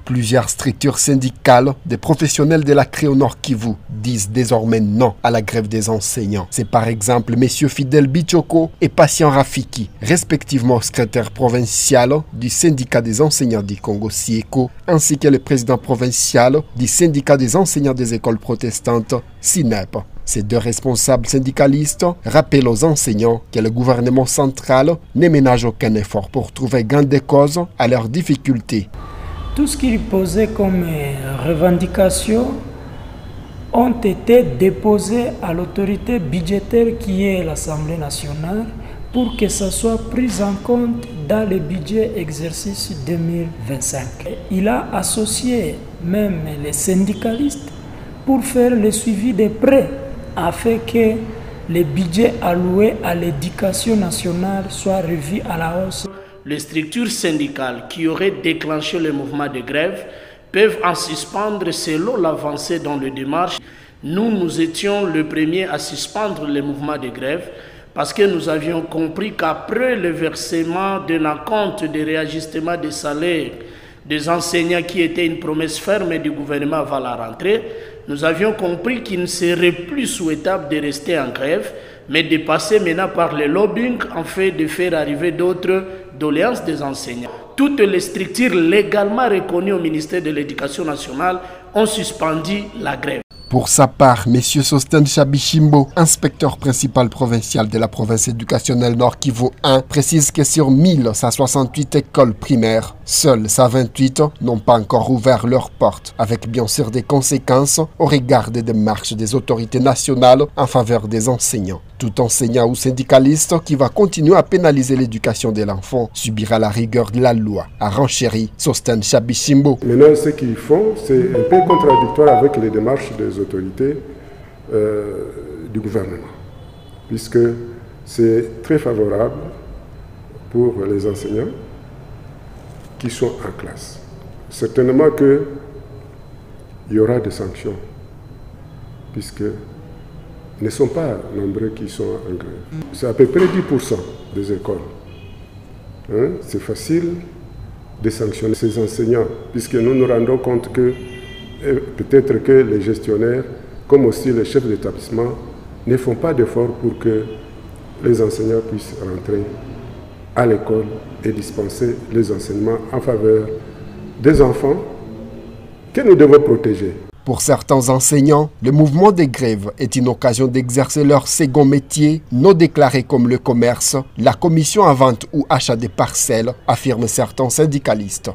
Plusieurs structures syndicales des professionnels de la CREI au Nord Kivu disent désormais non à la grève des enseignants. C'est par exemple M. Fidel Bichoko et Patient Rafiki, respectivement secrétaire provincial du syndicat des enseignants du Congo SIECO, ainsi que le président provincial du syndicat des enseignants des écoles protestantes SINEP. Ces deux responsables syndicalistes rappellent aux enseignants que le gouvernement central ne ménage aucun effort pour trouver gain de cause à leurs difficultés. Tout ce qu'ils posaient comme revendications ont été déposés à l'autorité budgétaire qui est l'Assemblée nationale pour que ça soit pris en compte dans le budget exercice 2025. Il a associé même les syndicalistes pour faire le suivi des prêts afin que les budgets alloués à l'éducation nationale soient revus à la hausse. Les structures syndicales qui auraient déclenché le mouvement de grève peuvent en suspendre selon l'avancée dans le démarche. Nous étions le premier à suspendre le mouvement de grève parce que nous avions compris qu'après le versement d'un acompte de réajustement des salaires des enseignants qui était une promesse ferme du gouvernement avant la rentrée, nous avions compris qu'il ne serait plus souhaitable de rester en grève, mais de passer maintenant par le lobbying en fait de faire arriver d'autres doléances des enseignants. Toutes les structures légalement reconnues au ministère de l'Éducation nationale ont suspendu la grève. Pour sa part, M. Sosten Chabishimbo, inspecteur principal provincial de la province éducationnelle Nord Kivu 1, précise que sur 1168 écoles primaires, seules 128 n'ont pas encore ouvert leurs portes, avec bien sûr des conséquences au regard des démarches des autorités nationales en faveur des enseignants. Tout enseignant ou syndicaliste qui va continuer à pénaliser l'éducation de l'enfant subira la rigueur de la loi, a renchéri Sosten Chabishimbo. Maintenant, ce qu'ils font, c'est un peu contradictoire avec les démarches des autorités du gouvernement, puisque c'est très favorable pour les enseignants qui sont en classe. Certainement qu'il y aura des sanctions, puisque ne sont pas nombreux qui sont en grève. C'est à peu près 10% des écoles. C'est facile de sanctionner ces enseignants, puisque nous nous rendons compte que peut-être que les gestionnaires, comme aussi les chefs d'établissement, ne font pas d'efforts pour que les enseignants puissent rentrer à l'école et dispenser les enseignements en faveur des enfants que nous devons protéger. Pour certains enseignants, le mouvement des grèves est une occasion d'exercer leur second métier, non déclaré comme le commerce, la commission à vente ou achat des parcelles, affirment certains syndicalistes.